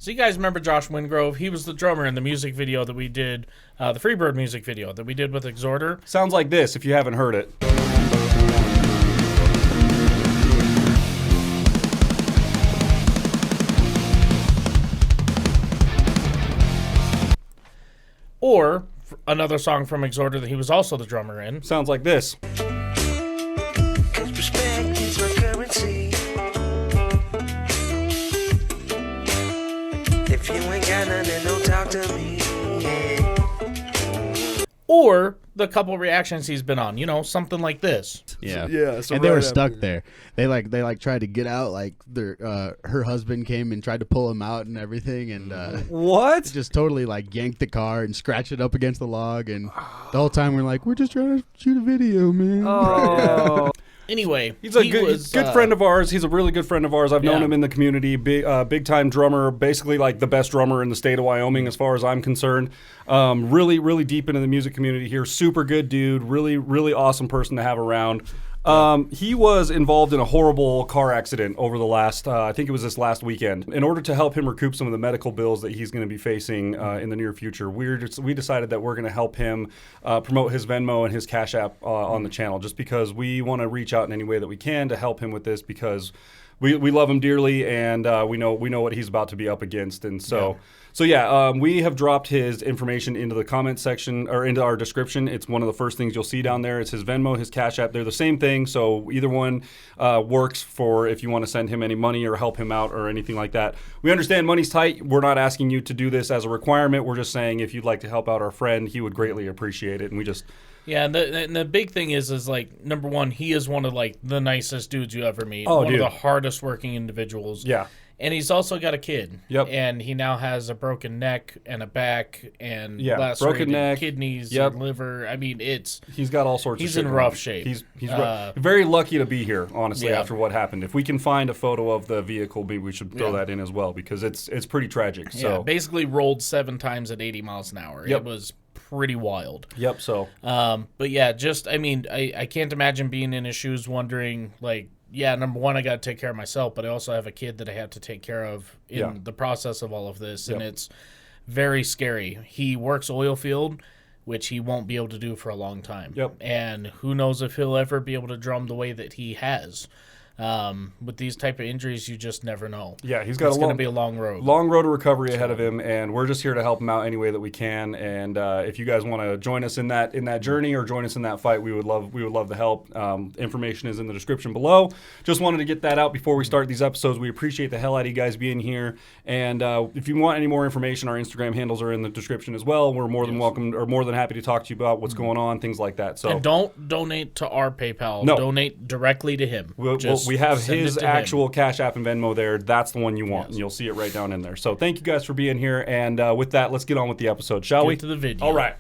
So you guys remember Josh Wingrove? He was the drummer in the music video that we did, the Freebird music video that we did with Exhorter. Sounds like this if you haven't heard it. Or another song from Exhorter that he was also the drummer in. Sounds like this. If you ain't got nothing, don't talk to me. Or the couple reactions he's been on, something like this. Yeah. So and they were stuck there. They tried to get out. Like her husband came and tried to pull him out and everything. And what? Just totally yanked the car and scratched it up against the log. And the whole time we're like, we're just trying to shoot a video, man. Oh. Anyway, he's a good friend of ours. He's a really good friend of ours. I've known him in the community. Big time drummer, basically the best drummer in the state of Wyoming as far as I'm concerned. Really, really deep into the music community here. Super good dude. Really, really awesome person to have around. He was involved in a horrible car accident over the last, I think it was this last weekend. In order to help him recoup some of the medical bills that he's going to be facing in the near future, we decided that we're going to help him promote his Venmo and his Cashapp on the channel, just because we want to reach out in any way that we can to help him with this, because we love him dearly, and we know what he's about to be up against. And so we have dropped his information into the comment section, or into our description. It's one of the first things you'll see down there. It's his Venmo, his Cash App. They're the same thing, so either one works for if you want to send him any money or help him out or anything like that. We understand money's tight. We're not asking you to do this as a requirement. We're just saying if you'd like to help out our friend, he would greatly appreciate it. And we just... Yeah, and the big thing is number one, he is one of the nicest dudes you ever meet. Oh, one dude. of the hardest working individuals. Yeah. And he's also got a kid. Yep. And he now has a broken neck and a back and broken neck, kidneys and liver. I mean, he's got all sorts of shit. He's in rough shape. He's very lucky to be here, honestly, after what happened. If we can find a photo of the vehicle, maybe we should throw that in as well, because it's pretty tragic. So basically rolled 7 times at 80 miles an hour. Yep. It was pretty wild. Yep, so. But yeah, I can't imagine being in his shoes wondering, number one, I got to take care of myself, but I also have a kid that I have to take care of in the process of all of this, and it's very scary. He works oil field, which he won't be able to do for a long time. Yep. And who knows if he'll ever be able to drum the way that he has. With these type of injuries, you just never know. Yeah, it's going to be a long road. Long road to recovery ahead of him, and we're just here to help him out any way that we can. And if you guys want to join us in that journey or join us in that fight, we would love the help. Information is in the description below. Just wanted to get that out before we start these episodes. We appreciate the hell out of you guys being here. And if you want any more information, our Instagram handles are in the description as well. We're more than welcome, or more than happy to talk to you about what's going on, things like that. So, and don't donate to our PayPal. No. Donate directly to him. We have his actual Cash App and Venmo there. That's the one you want. Yes. And you'll see it right down in there. So thank you guys for being here. And with that, let's get on with the episode, shall we? Get to the video. All right.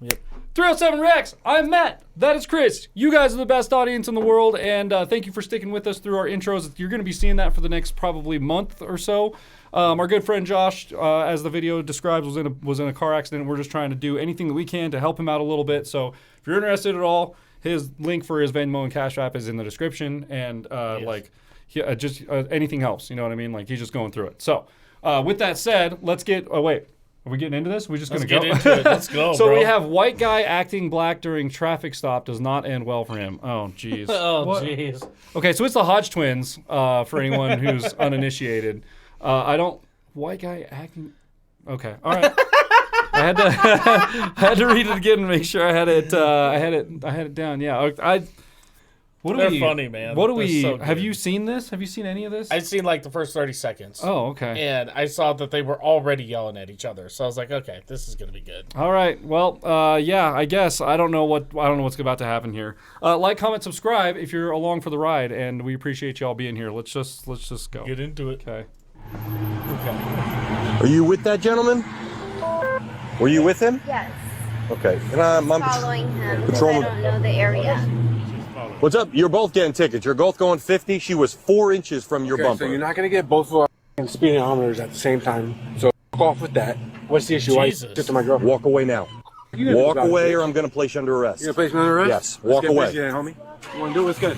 Yep. 307 Rex, I'm Matt. That is Chris. You guys are the best audience in the world, and thank you for sticking with us through our intros. You're going to be seeing that for the next probably month or so. Our good friend Josh, as the video describes, was in a car accident. We're just trying to do anything that we can to help him out a little bit. So if you're interested at all, his link for his Venmo and Cash App is in the description, and anything helps. You know what I mean? He's just going through it. So with that said, let's get. Oh wait. Are we getting into this? We're just going to go? Let's get into it. Let's go, So bro. we have white guy acting black during traffic stop does not end well for him. Oh, jeez. Jeez. Okay, so it's the Hodgetwins, for anyone who's uninitiated. White guy acting... Okay, all right. I had to read it again and make sure I had it down. Yeah, They're funny, man. What do They're we... so have good. you seen this? Have you seen any of this? I'd seen the first 30 seconds. Oh, okay. And I saw that they were already yelling at each other. So I was like, okay, this is going to be good. All right. Well, I guess I don't know what's about to happen here. Like, comment, subscribe if you're along for the ride, and we appreciate y'all being here. Let's just go. Get into it. Okay. Are you with that gentleman? Were you with him? Yes. Okay. And I'm Following him because I don't know the area. What's up? You're both getting tickets. You're both going 50. She was 4 inches from your bumper. So you're not going to get both of our speeding ometers at the same time. So off with that. What's the issue? Jesus. I sit to my girlfriend. Walk away now. Walk away or I'm going to place you under arrest. You gonna place me under arrest? Yes, walk away. Then, homie. You wanna do what's good?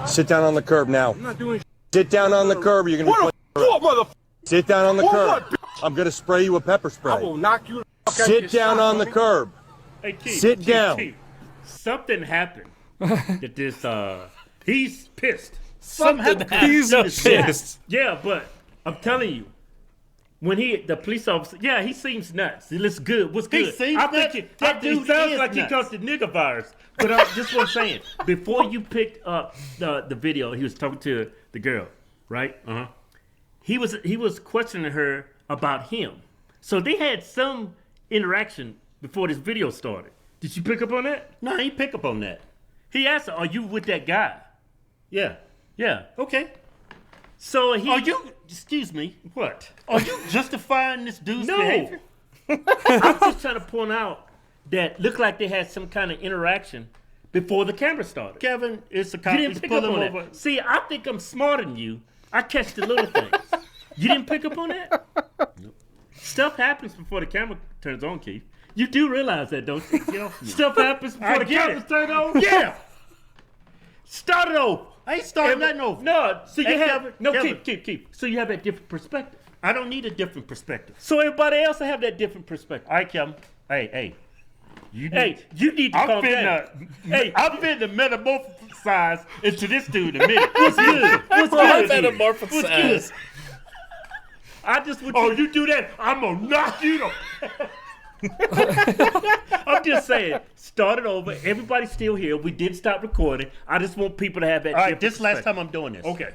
Sit down on the curb now. I'm not doing Sit down on the curb or you're going to be placed under arrest. Sit down on the curb. I'm going to spray you with pepper I spray. will knock you the fuck out Sit your down shot, on the homie. curb. Hey, Keith, Sit Keith, down. Keith. Something happened that this he's pissed. Something He's pissed. Yeah, but I'm telling you, when the police officer, yeah, he seems nuts. He looks good. What's good? seems I'm nuts? thinking That he dude sounds is like he nuts. got the nigga virus. But just what I'm saying. Before you picked up the video, he was talking to the girl, right? Uh-huh. He was questioning her about him. So they had some interaction before this video started. Did you pick up on that? No, he pick up on that. He asked her, "Are you with that guy?" Yeah. Yeah. Okay. So he. Are you? Excuse me. What? Are you justifying this dude's No. behavior? I'm just trying to point out that looked like they had some kind of interaction before the camera started. Kevin, it's a You cop. didn't He's pick up pulling on over. that. See, I think I'm smarter than you. I catch the little things. You didn't pick up on that? Nope. Stuff happens before the camera turns on, Keith. You do realize that, don't you? Get off me. Stuff happens before the get cameras it. turn on? Yeah. Start it over. I ain't starting nothing over. No, so you Hey, have Kevin, no Kevin. keep. So you have that different perspective. I don't need a different perspective. So everybody else will have that different perspective. All right, Kevin. Hey. You Hey, you need to calm down. Hey, I'm finna metamorphosize into this dude in a minute. What's good? What's Bro, good? metamorphosize. I just would. Oh, you do that? I'm gonna knock you the. I'm just saying, start it over. Everybody's still here. We did stop recording. I just want people to have that. All right, different this last perspective. time I'm doing this. Okay.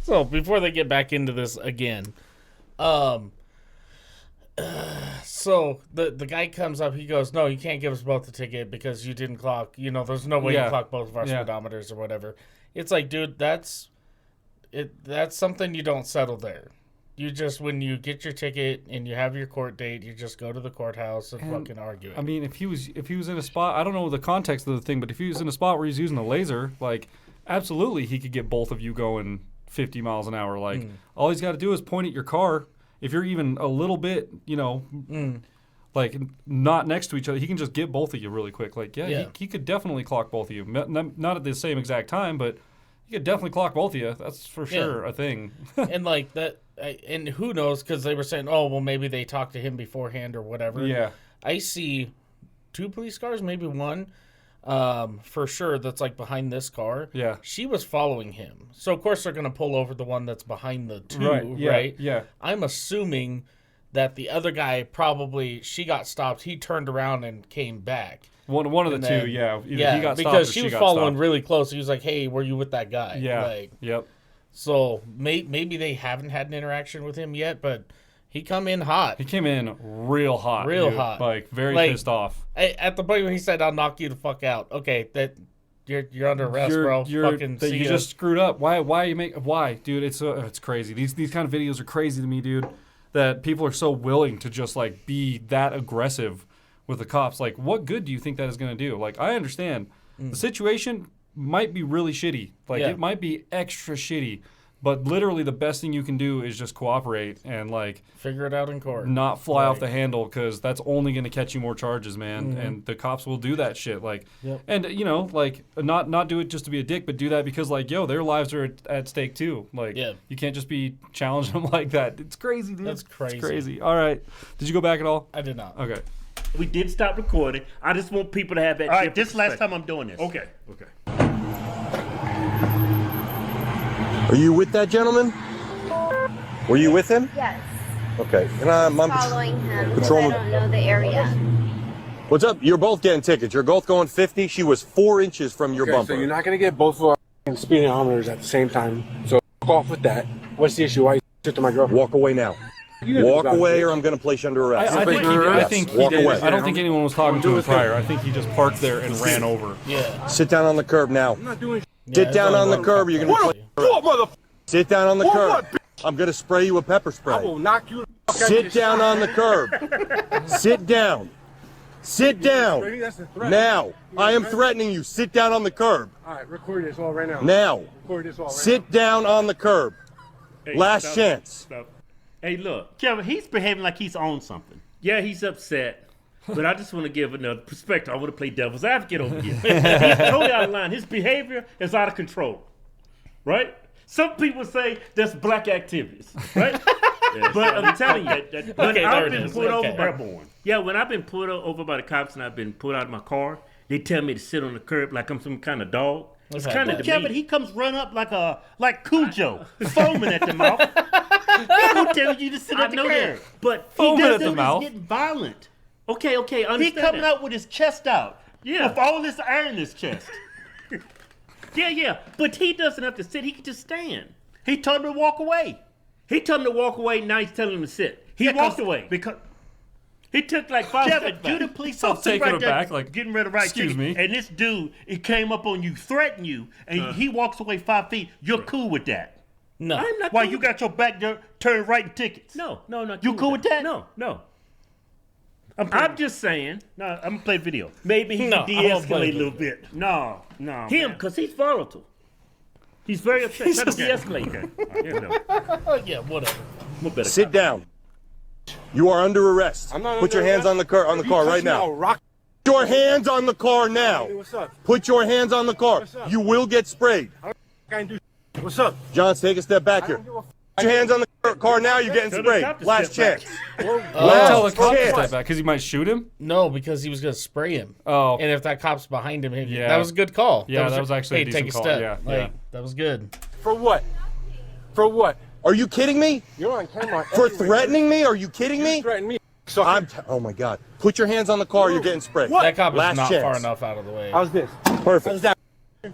So before they get back into this again, so the guy comes up. He goes, "No, you can't give us both the ticket because you didn't clock. You know, there's no way Yeah. you clock both of our Yeah. speedometers or whatever." It's like, dude, that's something you don't settle there. You just, when you get your ticket and you have your court date, you just go to the courthouse and fucking argue it. I mean, if he was in a spot, I don't know the context of the thing, but if he was in a spot where he's using a laser, like, absolutely he could get both of you going 50 miles an hour. Like, all he's got to do is point at your car. If you're even a little bit, like, not next to each other, he can just get both of you really quick. Like, Yeah. He could definitely clock both of you. Not at the same exact time, but he could definitely clock both of you. That's for sure a thing. And like that, and who knows? Because they were saying, "Oh, well, maybe they talked to him beforehand or whatever." Yeah. I see 2 police cars, maybe 1, for sure. That's like behind this car. Yeah. She was following him, so of course they're gonna pull over the one that's behind the 2, Right, yeah, right? yeah. I'm assuming that the other guy probably, she got stopped. He turned around and came back. One of the And two, then- yeah. Either Yeah, he got stopped because or she was got following stopped. really close. He was like, "Hey, were you with that guy?" Yeah. Like, Yep. so maybe they haven't had an interaction with him yet, but he come in hot. He came in real hot. Real dude. hot. Like, very Like, pissed off. At the point when he said, "I'll knock you the fuck out." Okay, that you're under arrest, bro. Fucking that see you ya. just screwed up. Why, dude? It's crazy. These kind of videos are crazy to me, dude. That people are so willing to just like be that aggressive with the cops. Like, what good do you think that is going to do? Like, I understand the situation might be really shitty. Like, Yeah. it might be extra shitty. But literally, the best thing you can do is just cooperate and like figure it out in court. not fly off the handle, because that's only going to catch you more charges, man. And the cops will do that shit. Like, and like not do it just to be a dick, but do that because like, their lives are at stake too. Like, you can't just be challenging them like that. It's crazy, dude. That's crazy. It's crazy. All right, did you go back at all? I did not. Okay. We did stop recording. I just want people to have that. All right, different this last perspective. time I'm doing this. Okay. Are you with that gentleman? Were you with him? Yes. Okay. And I'm Following him. Patrolman- I don't know the area. What's up? You're both getting tickets. You're both going 50. She was 4 inches from your Okay, bumper. so you're not gonna get both of our speeding ometers at the same time. So fuck off with that. What's the issue? Why you shit to my girlfriend? Walk away now. Walk away or I'm going to place you under arrest. I think Yes, he walk did. away. I don't think anyone was talking to him prior. I think he just parked there and ran over. Yeah. Sit down on the curb now. I'm not doing Sit down on the curb or you're going to be What, motherfucker? Sit down on the curb. What? I'm going to spray you with pepper I spray. will knock you the fuck out Sit your down shot. on the curb. Sit down. Sit down. That's a threat. Now. I am threatening you. Sit down on the curb. All right, record this all right now. Now. Record this all right Sit down on the curb. Hey, Last stop, chance. stop. Hey, look. Kevin, he's behaving like he's on something. Yeah, he's upset. But I just want to give another perspective. I want to play devil's advocate over here. He's totally out of line. His behavior is out of control. Right? Some people say that's black activities. Right? But I'm telling you, when I've been pulled over when I've been pulled over by the cops and I've been pulled out of my car, they tell me to sit on the curb like I'm some kind of dog. It's kind of Kevin, he comes run up like Cujo, foaming at the mouth. He don't tell you to sit at the curb. But He he does doesn't it. getting violent. Okay, understand. He coming out with his chest out. Yeah. With all this iron in his chest. Yeah. But he doesn't have to sit. He can just stand. He told him to walk away. He told him to walk away. Now he's telling him to sit. He walked away. Because He took like 5 Kevin, steps back. you the police officer taking right it there back, like, getting ready to write excuse ticket. me. And this dude, he came up on you, threatened you, and he walks away 5 feet. You're cool with that? No. I'm not While cool you with got your back there turned writing tickets? No, not You cool with that? No. I'm just saying. No, I'm gonna play video. Maybe he No, can I won't play de-escalate a little bit. No. Him, because he's volatile. He's very upset. Try to de-escalate. Yeah, whatever. Sit down. You are under arrest. I'm not Put under your hands arrest. on the car right now. Rock. Put your hands on the car now. What's up? Put your hands on the car. up? You will get sprayed. I do. What's up? Johns, take a step back here. Put your hands on the car now. You're getting Tell the sprayed. cop to Last step chance. Tell the Last cop to chance. step back because he might shoot him. No, because he was going to spray him. Oh. And if that cop's behind him, Yeah. that was a good call. Yeah, that was actually a hey, decent take a call. step. Yeah, Like, yeah. that was good. For what? For what? Are you kidding me? You're on camera. For threatening me? Are you kidding me? Threaten me. So Oh my God. Put your hands on the car. You're getting sprayed. That cop is Last not chance. far enough out of the way. how's this? Perfect. How's that?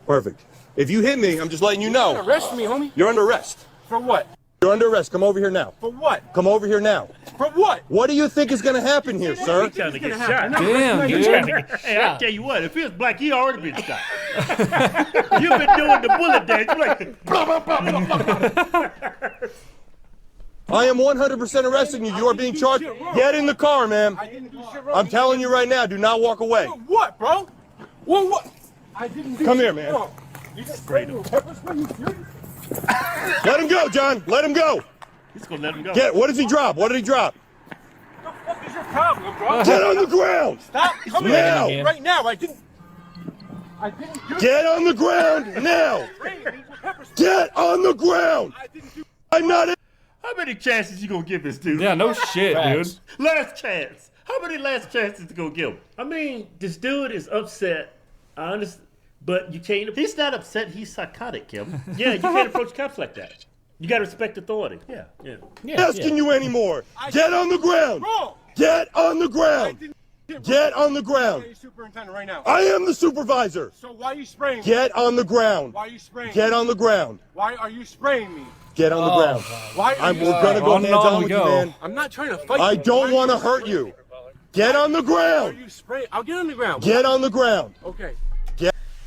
Perfect. If you hit me, I'm just letting you know. Arrest me, homie. You're under arrest. For what? You're under arrest. Come over here now. For what? Come over here now. For what? What do you think is going to happen here, sir? He's trying to get shot. Damn, dude. Hey, I tell you what, if he was black, he already been shot. You've been doing the bullet dance. You're like, blah, blah, blah, blah, blah. I am 100% arresting you. You are being charged. Get in the car, man. I didn't do shit wrong. I'm telling you right now, do not walk away. What, bro? What? I didn't do Come shit here, man. wrong. You just sprayed him. Pepper spray, you serious? Let him go, John. Let him go. He's gonna let him go. What does he drop? What did he drop? What the fuck is your problem, bro? Get on the ground. Stop coming Now. at me right now. I didn't do Get on the ground now. Get on the ground. I didn't do I'm not in. How many chances you gonna give this dude? Yeah, no shit, dude. Facts. Last chance. How many last chances you gonna give him? I mean, this dude is upset. I understand. But you can't. He's not upset. He's psychotic, Kevin. Yeah, you can't approach cops like that. You got to respect authority. Yeah. Asking you anymore. Get on the ground. Bro, Get on the I ground. didn't do shit Get wrong. on the ground. You're superintendent right now. I am the supervisor. So why are you spraying me? Get on the ground. Why are you spraying me? Get on the ground. Why are you spraying me? Get on the ground. Why are you We're gonna go On and hands on on we with you, go. man. I'm not trying to fight I you. don't Why want to are you hurt spraying you. me? Get on the Why are ground. you spraying? I'll get on the ground. Get on the ground. Okay.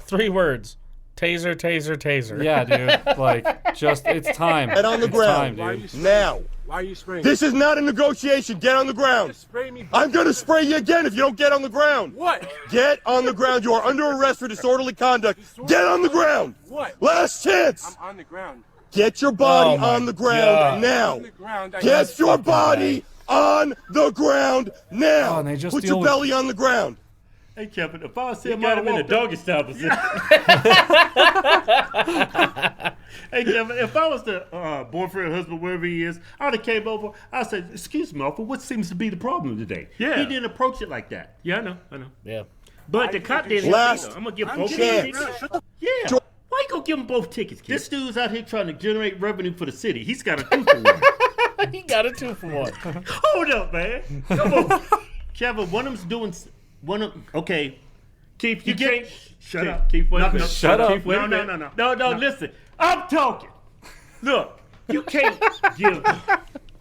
3 words. Taser, taser, taser. Yeah, dude. Like, just it's time. Get on the It's ground. time, Why are dude. you spraying Now. me? Why are you spraying me? This is not a negotiation. Get on the ground. Spray me. I'm gonna spray you again if you don't get on the ground. What? Get on the ground. You are under arrest for disorderly conduct. Get on the ground. What? Last chance. I'm on the ground. Get your body Oh my on the ground God. now. On the ground. I Get your fucking body on the ground now. Oh, and they just Put deal your with- belly on the ground. Hey, Kevin, if I see You him got out him in a doggy style position. Hey, Kevin, if I was the boyfriend, husband, wherever he is, I would have came over. I said, "Excuse me, officer, what seems to be the problem today?" Yeah. He didn't approach it like that. Yeah, I know. Yeah. But the cop didn't. Last I'm gonna give I'm both getting tickets. on the ground. Shut the Yeah. Why you gonna give them both tickets, kid? This dude's out here trying to generate revenue for the city. He's got a 2 for 1. He got a 2 for 1. Hold up, man. Come on. Kevin, one of them's doing okay. Keith, You can't. Shut Keith, up. Keith, wait a No, minute. no, Shut up. Keith, wait a minute. No, listen. I'm talking. Look, you can't give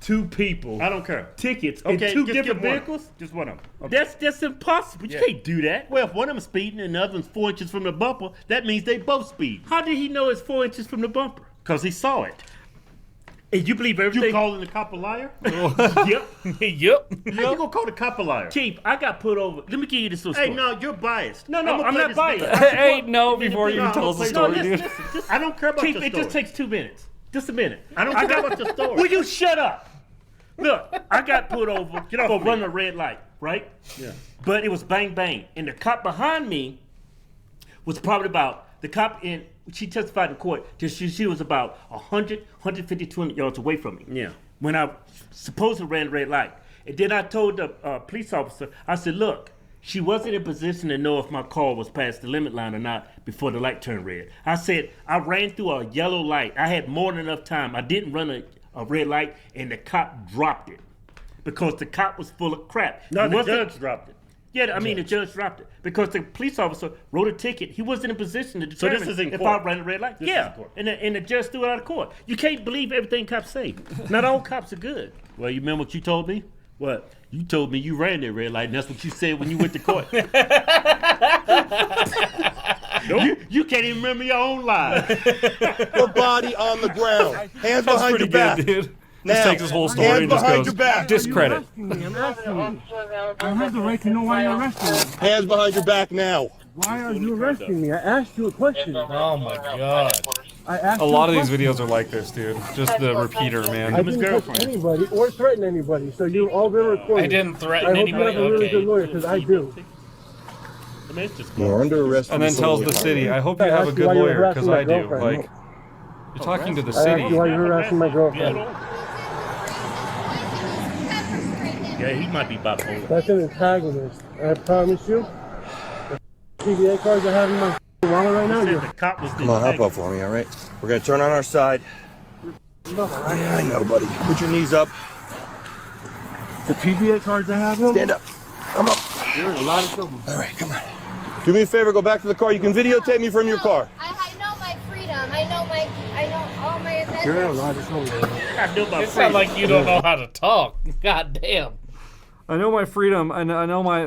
2 people I don't care. tickets Okay, in 2 just different give one. vehicles. Just one of them. Okay. That's impossible. You can't do that. Well, if one of them's speeding and the other one's 4 inches from the bumper, that means they both speed. How did he know it's 4 inches from the bumper? Because he saw it. And you believe You everything? calling the cop a liar? Yep. Yep. How you gonna call the cop a liar? Chief, I got put over. Let me give you this little Hey, story. no, you're biased. No, I'ma I'm play not this biased. video. Hey, no, before you even tell us the No, story, dude. Listen, I don't care about Chief, your it story. just takes 2 minutes. Just a minute. I don't care about your story. Will you shut up? Look, I got pulled over for running a red light, right? Yeah. But it was bang bang, and the cop behind me was probably about the cop in. She testified in court that she was about 100, 150, 200 yards away from me. Yeah. When I supposedly ran a red light, and then I told the police officer, I said, "Look, she wasn't in position to know if my car was past the limit line or not before the light turned red." I said, "I ran through a yellow light. I had more than enough time. I didn't run a red light, and the cop dropped it because the cop was full of crap." No, the judge dropped it. Yeah, I mean, the judge dropped it because the police officer wrote a ticket. He wasn't in position to determine this is in if court. I ran a red light. This is Yeah, in court. and the judge threw it out of court. You can't believe everything cops say. Not all cops are good. Well, you remember what you told me? What? You told me you ran that red light, and that's what you said when you went to court. You can't even remember your own lies. Your body on the ground. Hands behind your back. dude. Now, Just takes his whole story hands and just behind goes your back. discredit. I'm asking you. I have the right to know why you're arresting me. Hands behind your back now. Why are you arresting me? I asked you a question. Oh my god. I asked A you lot of these question. videos are like this, dude. Just the repeater, I man. didn't touch anybody or threaten anybody, so you've all been recorded. I didn't threaten I hope you anybody. have a really Okay. good lawyer, because I do. I mean, it's just You're under arrest. And then tells the city, I hope you have a good lawyer, because I do. Like, you're talking to the I asked you why city. you're harassing my girlfriend. Yeah, he might be bipolar. That's an antagonist. I promise you. The PBA cards I have in my wallet right now, Said you're the cop was Come on, hop up for me, all right? We're gonna turn on our side. Yeah, I know, buddy. Put your knees up. the PBA cards I have in. Stand up. Come up. You're in a lot of trouble. All right, come on. Do me a favor, go back to the car. You can videotape me from your car. I know my freedom. I know all my events. You're in a lot of trouble. I knew about It sounds like you don't know how to talk. God damn. I know my freedom. I know my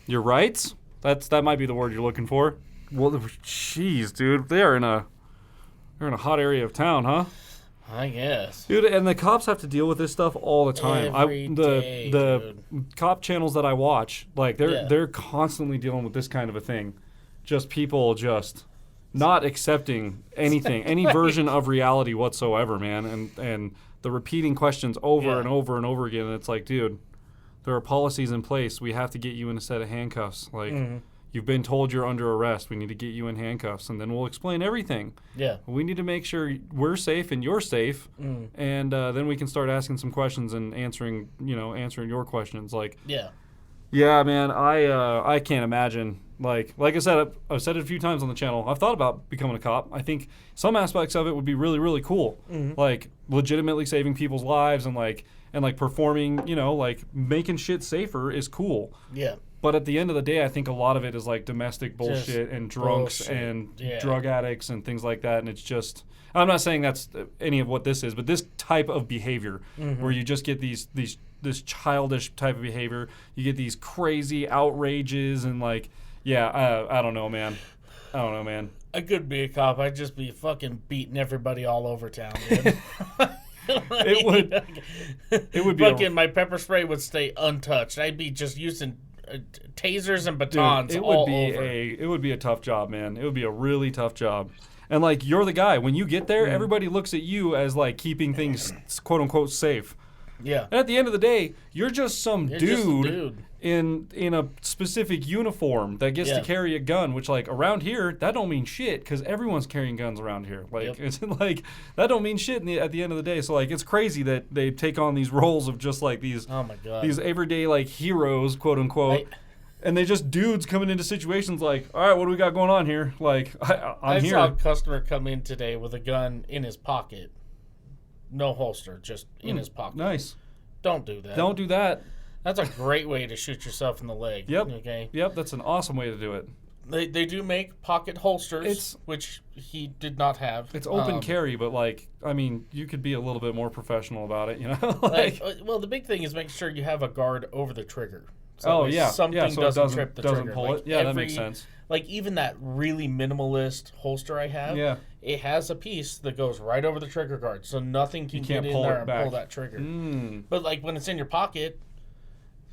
your rights. That might be the word you're looking for. Well, jeez, dude, they're in a hot area of town, huh? I guess. Dude, and the cops have to deal with this stuff all the time. Every day, the cop channels that I watch, like Yeah. they're constantly dealing with this kind of a thing. Just people just not accepting anything, any version of reality whatsoever, man. And the repeating questions over and over and over again. And it's like, dude, there are policies in place. We have to get you in a set of handcuffs. Like, you've been told you're under arrest. We need to get you in handcuffs, and then we'll explain everything. Yeah. We need to make sure we're safe and you're safe, and then we can start asking some questions and answering your questions. Like, yeah, man, I can't imagine. Like I said, I've said it a few times on the channel. I've thought about becoming a cop. I think some aspects of it would be really, really cool. Like legitimately saving people's lives and performing, like making shit safer is cool. Yeah. But at the end of the day, I think a lot of it is like domestic bullshit and drunks and drug addicts and things like that. And it's just, I'm not saying that's any of what this is, but this type of behavior where you just get this childish type of behavior, you get these crazy outrages and like, I don't know, man. I could be a cop. I'd just be fucking beating everybody all over town, dude. It would be fucking my pepper spray would stay untouched. I'd be just using tasers and batons all over. It would be a tough job, man. It would be a really tough job. And like, you're the guy. When you get there, everybody looks at you as like keeping things quote unquote safe. Yeah. And at the end of the day, you're just some You're just a dude. in a specific uniform that gets to carry a gun, which like around here, that don't mean shit because everyone's carrying guns around here. Like it's like that don't mean shit at the end of the day. So like it's crazy that they take on these roles of just like these these everyday like heroes, quote unquote. And they just dudes coming into situations like, all right, what do we got going on here? Like I'm here. I saw a customer come in today with a gun in his pocket. No holster, just in his pocket. Nice. Don't do that. Don't do that. That's a great way to shoot yourself in the leg. Yep. Okay. Yep, that's an awesome way to do it. They do make pocket holsters, which he did not have. It's open carry, but like, I mean, you could be a little bit more professional about it, you know? Well, the big thing is making sure you have a guard over the trigger. So something so doesn't trip the doesn't trigger. pull it. Yeah, that makes sense. Like even that really minimalist holster I have, it has a piece that goes right over the trigger guard, so nothing can get in there and pull that trigger. But like when it's in your pocket,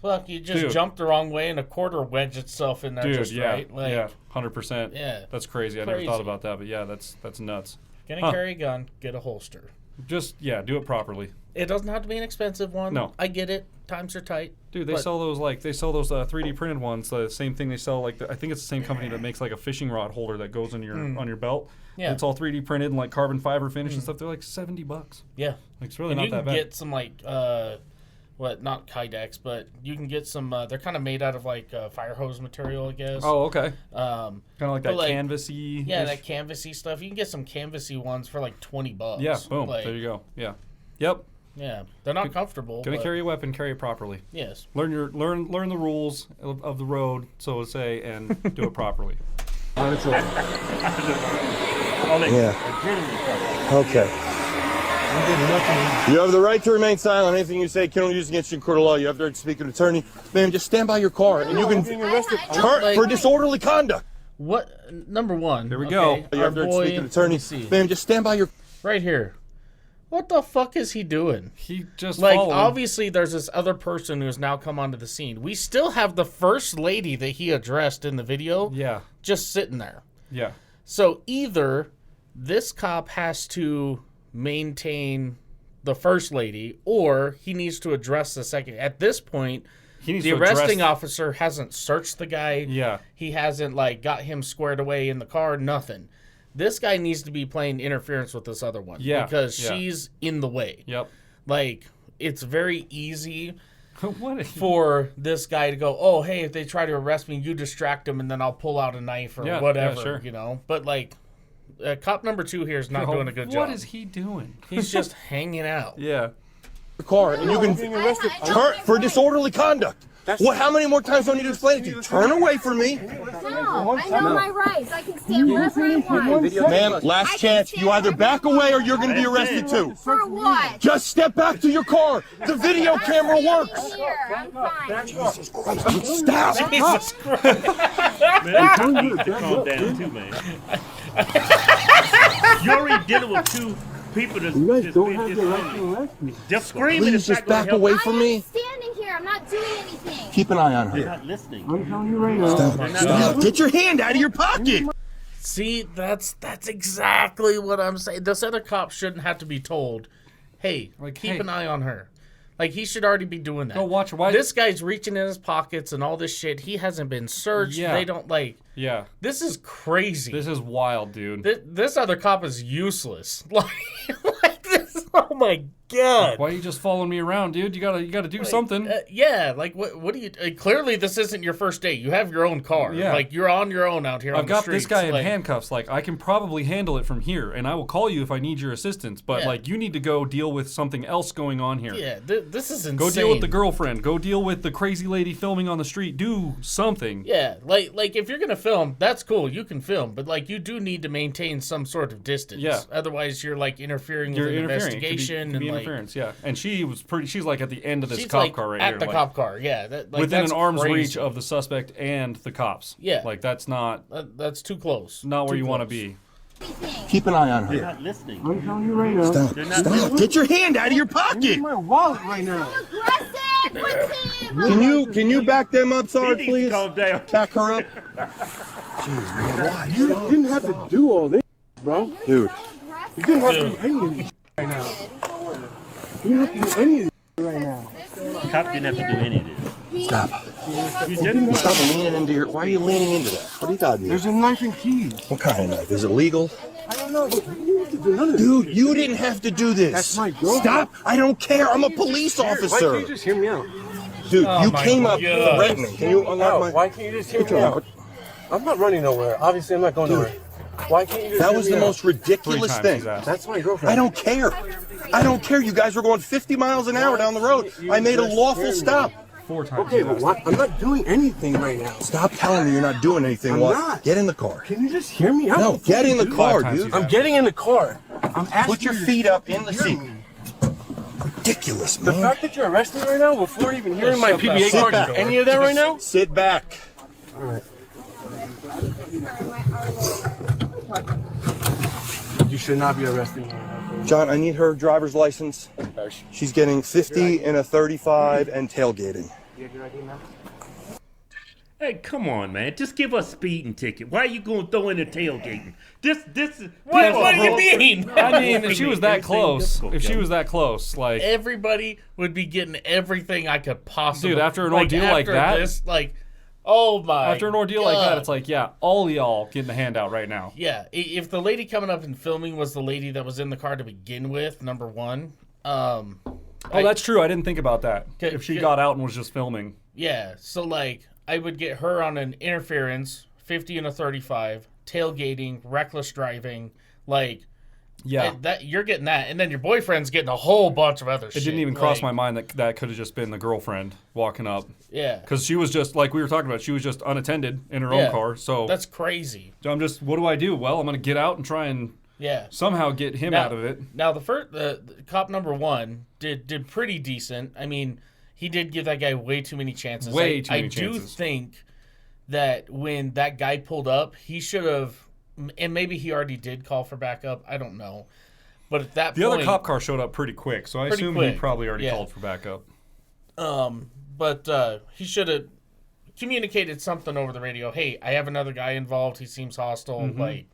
fuck, you just jump the wrong way and a quarter wedged itself in there right. Like, 100%. Yeah, that's crazy. I never thought about that, but yeah, that's nuts. Gonna carry a gun, get a holster. Just do it properly. It doesn't have to be an expensive one. No. I get it. Times are tight. Dude, they sell those 3D printed ones. The same thing they sell I think it's the same company that makes like a fishing rod holder that goes on your belt. Yeah. It's all 3D printed and like carbon fiber finish and stuff. They're like $70. Yeah. Like, it's really not that bad. You can get some like not Kydex, but you can get some. They're kind of made out of like fire hose material, I guess. Oh, okay. Kind of like that canvasy. Yeah, that canvasy stuff. You can get some canvasy ones for like $20. Yeah, boom. There you go. Yeah. Yep. Yeah, they're not comfortable. Gonna carry a weapon, carry it properly. Yes. Learn the rules of the road, so to say, and do it properly. Yeah. Okay. You have the right to remain silent. Anything you say can only be used against you in court of law. You have the right to speak to an attorney. Ma'am, just stand by your car, and you can for disorderly conduct. What? Number one. Here we go. You have the right to speak to an attorney. Ma'am, just stand by your. Right here. What the fuck is he doing? He just followed. Obviously there's this other person who's now come onto the scene. We still have the first lady that he addressed in the video. Yeah. Just sitting there. Yeah. So either this cop has to maintain the first lady, or he needs to address the second. At this point, the arresting officer hasn't searched the guy. Yeah. He hasn't like got him squared away in the car. Nothing. This guy needs to be playing interference with this other one. Yeah. Because she's in the way. Yep. Like, it's very easy for this guy to go, oh, hey, if they try to arrest me, you distract them, and then I'll pull out a knife or whatever, sure. you know? But, like, cop number 2 here is not doing a good job. What is he doing? He's just hanging out. Yeah. Car, and you can turn for disorderly conduct. How many more times do I need to explain it to you? Turn away from me. No, I know my rights. I can stand wherever I want. Ma'am, last chance. You either back away or you're going to be arrested too. For what? Just step back to your car. The video camera works. Here, I'm fine. Jesus Christ. Stop. Jesus Christ. Man, you need to calm down too, man. You're already dealing with two people that's just screaming. Please just back away from me. I'm standing here. I'm not doing anything. Keep an eye on her. They're not listening. I'm telling you right now. Stop. Get your hand out of your pocket. See, that's exactly what I'm saying. This other cop shouldn't have to be told, hey, keep an eye on her. Like, he should already be doing that. Go watch her. Why? This guy's reaching in his pockets and all this shit. He hasn't been searched. Yeah. They don't, like... Yeah. This is crazy. This is wild, dude. This other cop is useless. Like this... Oh, my God. Why are you just following me around, dude? You gotta do something. Yeah, like, what do you... clearly, this isn't your first date. You have your own car. Yeah. Like, you're on your own out here on I've the got streets. this guy in handcuffs. Like, I can probably handle it from here, and I will call you if I need your assistance. But, like, you need to go deal with something else going on here. Yeah, this is insane. Go deal with the girlfriend. Go deal with the crazy lady filming on the street. Do something. Yeah, like if you're going to film, that's cool. You can film. But, like, you do need to maintain some sort of distance. Yeah. Otherwise, you're, like, interfering with an investigation. Could be and, interference, yeah. And she's like at the end of this she's cop like car right at here. the cop car, yeah. Within an arm's crazy. reach of the suspect and the cops. Yeah. Like, that's not... that's too close. Not where you want to be. Keep an eye on They're her. not listening. I'm telling you right now. Stop. Get your hand out of your pocket. My wallet right now. Aggressive with him. Can you back them up, He Sarge, needs to please? calm down. Back her up. You didn't have to do all this, bro. Dude. You didn't have to do any of this right now. You didn't have to do any of this right now. Cop didn't have to do any of this. Stop. You didn't. Stop leaning into your... Why are you leaning into that? What do you got to do? There's a knife and keys. What kind of knife? Is it legal? I don't know, but you didn't have to do none of this. Dude, you didn't have to do this. That's my girlfriend. Stop. I don't care. I'm a police Why can't officer. you just hear me out? Dude, Oh you my came up God. threatening. Can you unlock my... Why can't you just hear me out? I'm not running nowhere. Obviously, I'm not going nowhere. Why can't you just That hear was me the out? most ridiculous thing. That's my girlfriend. I don't care. I don't care. You guys were going 50 miles an hour down the road. I made a lawful stop. 4 times. Okay, but why? I'm not doing anything right now. Stop telling me you're not doing anything. I'm What? not. Get in the car. Can you just hear me out? No, get in the car, 5 times dude. I'm getting in the car. I'm asking Put your you to feet up in the hear seat. me. Ridiculous, The man. fact that you're arresting me right now before even hearing my shut that PBA fucking card, door. any of that right now? Sit back. All right. You should not be arresting me right now. John, I need her driver's license. She's getting 50 in a 35 and tailgating. You have your ID, man? Hey, come on, man. Just give us a speeding ticket. Why are you going to throw in the tailgating? This is... What do you mean? I mean, if she was that Everything close, difficult, if she Kevin. was that close, like, Everybody would be getting everything I could possibly. Dude, after an ordeal like that- this, like, oh my! after an ordeal like that, God. it's like, yeah, all y'all getting a handout right now. Yeah, if the lady coming up and filming was the lady that was in the car to begin with, number one. Oh, that's true. I didn't think about that. Okay, If she yeah. got out and was just filming. Yeah, so like I would get her on an interference, 50 and a 35, tailgating, reckless driving, like Yeah. that you're getting that, and then your boyfriend's getting a whole bunch of other shit. It didn't even cross like, my mind that that could have just been the girlfriend walking up. Yeah, Because she was just, like we were talking about, she was just unattended in her Yeah. own car. So that's crazy. I'm just, what do I do? Well, I'm going to get out and try and Yeah. somehow get him out of it. Now the cop number one did pretty decent. I mean, he did give that guy way too many chances. Way too many I do chances. think that when that guy pulled up, he should have, and maybe he already did call for backup. I don't know, but at that The point, other cop car showed up pretty quick, so I Pretty assume quick, he probably already yeah. called for backup. But he should have communicated something over the radio. Hey, I have another guy involved. He seems hostile. Mm-hmm. Like,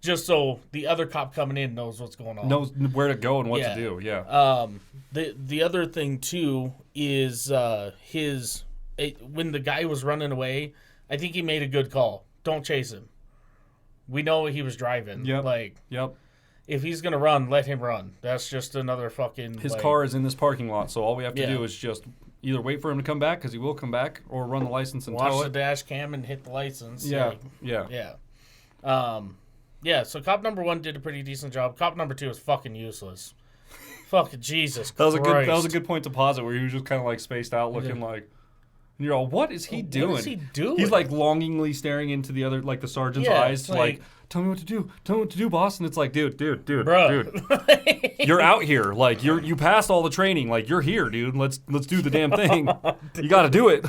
just so the other cop coming in knows what's going on. Knows where to go and what Yeah. to do, yeah. The other thing too is when the guy was running away, I think he made a good call. Don't chase him. We know he was driving. Yep. Like, Yep. if he's gonna run, let him run. That's just another fucking. His like, car is in this parking lot, so all we have to Yeah. do is just either wait for him to come back, because he will come back, or run the license and watch tow the it. dash cam and hit the license. Yeah, Like, yeah. yeah. Yeah. So cop number one did a pretty decent job. Cop number two was fucking useless. Fucking Jesus That was a Christ. good point to pause it, where he was just kind of like spaced out, looking like, and you're all, what is he doing? What is he doing? He's like longingly staring into the other, like the sergeant's Yeah, eyes, it's like, like- tell me what to do, boss. And it's like, dude, Bro. dude, you're out here, like you passed all the training, like you're here, dude. Let's do the damn thing. You got to do it.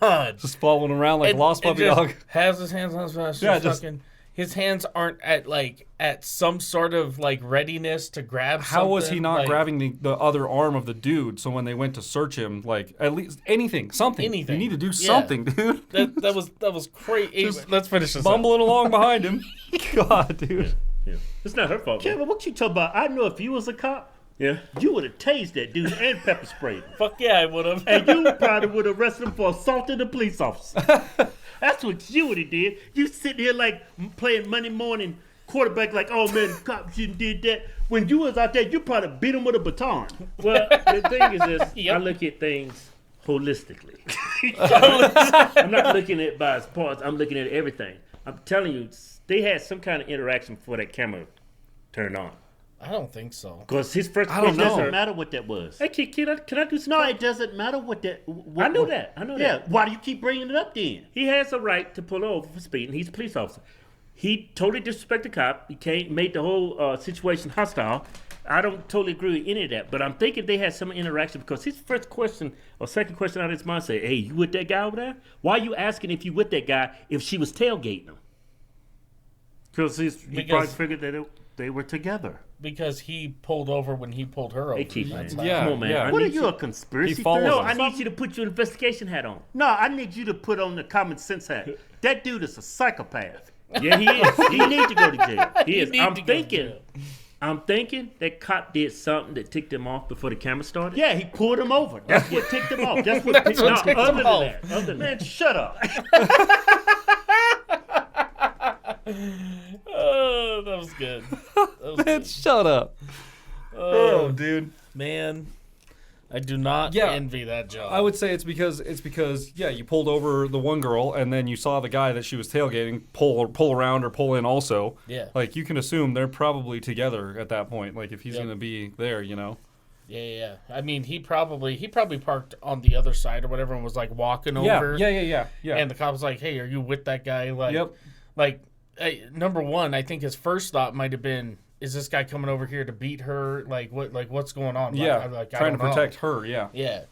God. Just following around like a lost puppy just dog. Has his hands on his chest. Yeah, Just fucking, his hands aren't at some sort of like readiness to grab. How was he something, not like, grabbing the other arm of the dude? So when they went to search him, like at least something. Anything. You need to do Yeah. something, dude. That was crazy. Let's finish this. Bumbling along behind him. God, dude. Yeah. It's not her fault. Kevin, what you talking about? I know if you was a cop, Yeah. you would have tased that dude and pepper sprayed him. Fuck yeah, I would have. And you probably would have arrested him for assaulting a police officer. That's what you would have did. You sitting here like playing Monday morning quarterback like, oh man, the cop shouldn't did that. When you was out there, you probably beat him with a baton. Well, the thing is this. Yep. I look at things holistically. I'm not looking at it by its parts. I'm looking at everything. I'm telling you, they had some kind of interaction before that camera turned on. I don't think so. Because his first I don't It know. doesn't matter what that was. Hey, can I do some? No, it doesn't matter what that. I know that. I know Yeah, that. why do you keep bringing it up then? He has a right to pull over for speeding. He's a police officer. He totally disrespected the cop. He made the whole situation hostile. I don't totally agree with any of that, but I'm thinking they had some interaction because his first question or second question out of his mind said, hey, you with that guy over there? Why are you asking if you with that guy if she was tailgating him? Because he Because- probably figured that they were together. Because he pulled over when he pulled her over. Hey, Keith, That's man. not- Yeah. Come on, man. yeah. I What are need you, a conspiracy He follows theorist? No, him. I need you to put your investigation hat on. No, I need you to put on the common sense hat. That dude is a psychopath. Yeah, he is. He needs to go to jail. He is. need I'm to go to thinking. jail. I'm thinking that cop did something that ticked him off before the camera started. Yeah, he pulled him over. That's what ticked him off. That's what ticked what him off. ticked him Other than off. that, other than man, shut up. Oh, that was good. That was good. Shut up. Oh, dude. Man, I do not Yeah. envy that job. I would say it's because yeah, you pulled over the one girl and then you saw the guy that she was tailgating pull around or pull in also. Yeah. Like you can assume they're probably together at that point. Like if he's Yep. gonna be there, you know. Yeah. I mean, he probably parked on the other side or whatever and was like walking over. Yeah. And the cop was like, "Hey, are you with that guy?" Like, Yep. Like, number one, I think his first thought might have been, "Is this guy coming over here to beat her? Like, what? Like, what's going on?" Yeah. I Trying to don't know. protect her. Yeah. Yeah.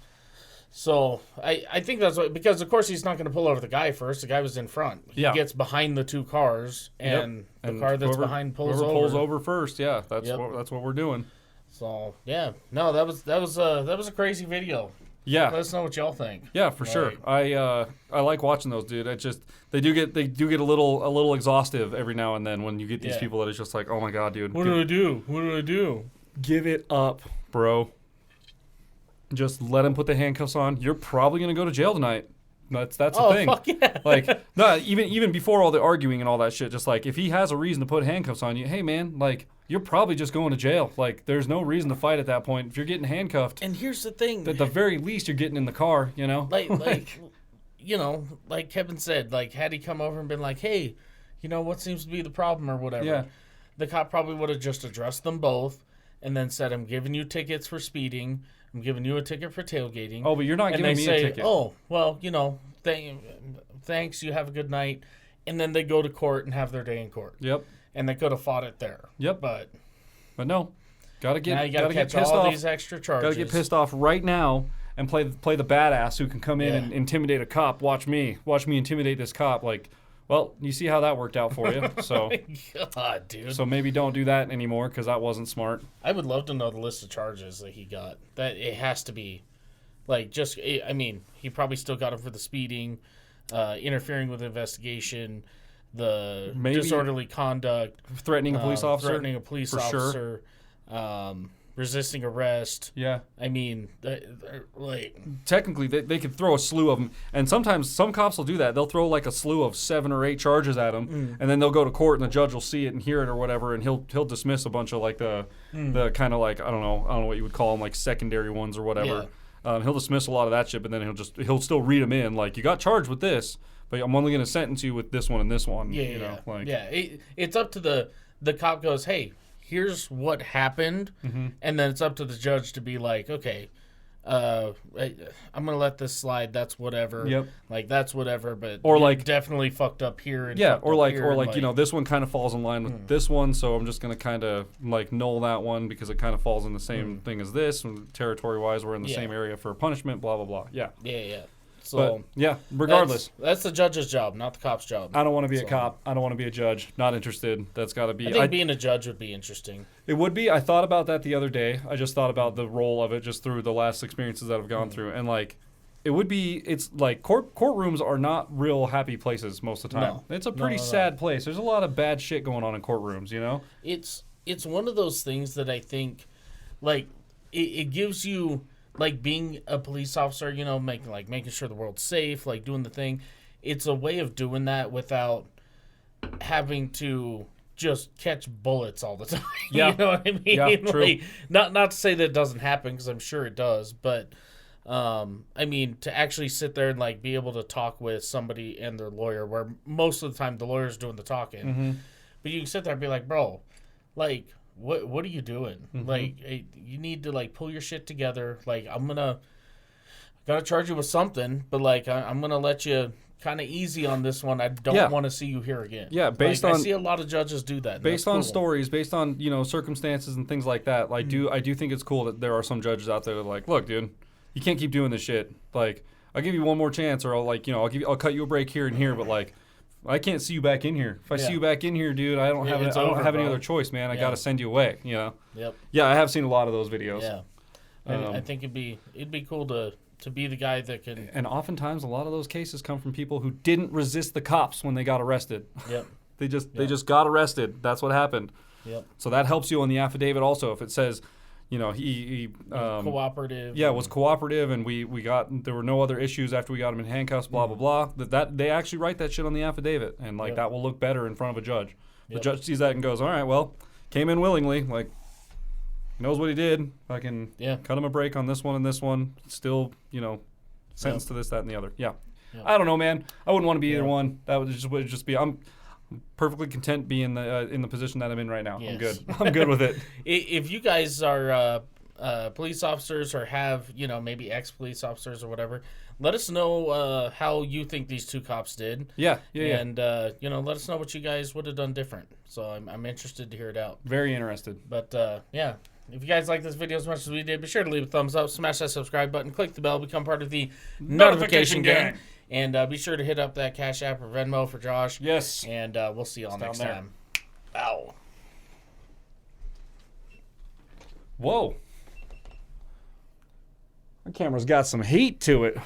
So I think that's what, because of course he's not going to pull over the guy first. The guy was in front. He Yeah. gets behind the two cars, and the car that's whoever- behind pulls whoever over. pulls over first. Yeah. That's Yep. what we're doing. So yeah, no, that was a crazy video. Yeah. Let us know what y'all think. Yeah, for sure. I like watching those, dude. They do get a little exhaustive every now and then when you get these people that it's just like, oh my god, dude. What do I do? What do I do? Give it up, bro. Just let him put the handcuffs on. You're probably gonna go to jail tonight. That's the thing. Fuck yeah. Like, no, even before all the arguing and all that shit, just like if he has a reason to put handcuffs on you, hey man, like you're probably just going to jail. Like there's no reason to fight at that point. If you're getting handcuffed, And here's the thing. at the very least you're getting in the car, you know? Like you know, like Kevin said, like had he come over and been like, hey, you know, what seems to be the problem or whatever, Yeah. the cop probably would have just addressed them both and then said, I'm giving you tickets for speeding, I'm giving you a ticket for tailgating. Oh, but you're not and giving they me say, a ticket. oh, well, you know, thanks, you have a good night. And then they go to court and have their day in court. Yep. And they could have fought it there. Yep. But no. Now you gotta get catch pissed all off. these extra charges. Gotta get pissed off right now and play the badass who can come in and intimidate a cop. Watch me intimidate this cop. Like, well, you see how that worked out for you. So, God, dude. so maybe don't do that anymore because that wasn't smart. I would love to know the list of charges that he got. That it has to be, like, just. I mean, he probably still got him for the speeding, interfering with the investigation, the disorderly conduct, threatening a police officer, resisting arrest. Yeah. I mean, like technically they could throw a slew of them, and sometimes some cops will do that. They'll throw like a slew of 7 or 8 charges at them, and then they'll go to court and the judge will see it and hear it or whatever, and he'll dismiss a bunch of like the kind of like I don't know what you would call them, like secondary ones or whatever. He'll dismiss a lot of that shit, but then he'll still read them in like, you got charged with this, but I'm only going to sentence you with this one and this one. It's up to the cop goes, hey, here's what happened, and then it's up to the judge to be like, okay, I'm gonna let this slide. That's whatever. Yep. Like that's whatever. But or like definitely fucked up here. And or like you know, this one kind of falls in line with this one, so I'm just gonna kind of like null that one because it kind of falls in the same thing as this. Territory wise, we're in the same area for punishment. Blah blah blah. Yeah. Yeah. So regardless, that's the judge's job, not the cop's job. I don't want to be a cop. I don't want to be a judge. Not interested. That's got to be. I think being a judge would be interesting. It would be. I thought about that the other day. I just thought about the role of it just through the last experiences that I've gone through, and like, it would be. It's like courtrooms are not real happy places most of the time. No. It's a pretty sad place. There's a lot of bad shit going on in courtrooms. You know. It's one of those things that I think, like, it gives you. Like being a police officer, you know, making sure the world's safe, like doing the thing. It's a way of doing that without having to just catch bullets all the time. Yeah. You know what I mean? Yeah, true. Like, not to say that it doesn't happen, because I'm sure it does, but I mean, to actually sit there and like be able to talk with somebody and their lawyer, where most of the time the lawyer's doing the talking, but you can sit there and be like, bro, like. What are you doing? Like, you need to like pull your shit together. Like, I'm gonna charge you with something, but like I'm gonna let you kind of easy on this one. I don't want to see you here again. Yeah, based on I see a lot of judges do that. Based on stories, based on circumstances and things like that. Like, I do think it's cool that there are some judges out there that are like, look, dude, you can't keep doing this shit. Like, I'll give you one more chance, or I'll cut you a break here and here, but like. I can't see you back in here. If I see you back in here, dude, I don't have any other choice, man. I got to send you away, you know. Yep. Yeah, I have seen a lot of those videos. Yeah. I think it'd be cool to be the guy that can. And oftentimes, a lot of those cases come from people who didn't resist the cops when they got arrested. Yep. They just got arrested. That's what happened. Yep. So that helps you on the affidavit also if it says. You know, he cooperative. Yeah, was cooperative, and there were no other issues after we got him in handcuffs. Blah blah blah. That they actually write that shit on the affidavit, and like that will look better in front of a judge. The judge sees that and goes, "All right, well, came in willingly. Like, knows what he did. I can cut him a break on this one and this one. Still, sentenced to this, that, and the other. Yeah. I don't know, man. I wouldn't want to be either one. That would just be. I'm perfectly content being in the position that I'm in right now. Yes. I'm good. I'm good with it. If you guys are police officers or have maybe ex-police officers or whatever, let us know how you think these two cops did. Yeah. And let us know what you guys would have done different. So I'm interested to hear it out. Very interested. But if you guys like this video as much as we did, be sure to leave a thumbs up, smash that subscribe button, click the bell, become part of the notification gang. And be sure to hit up that Cashapp or Venmo for Josh. Yes. And we'll see y'all next time. Ow. Whoa. That camera's got some heat to it.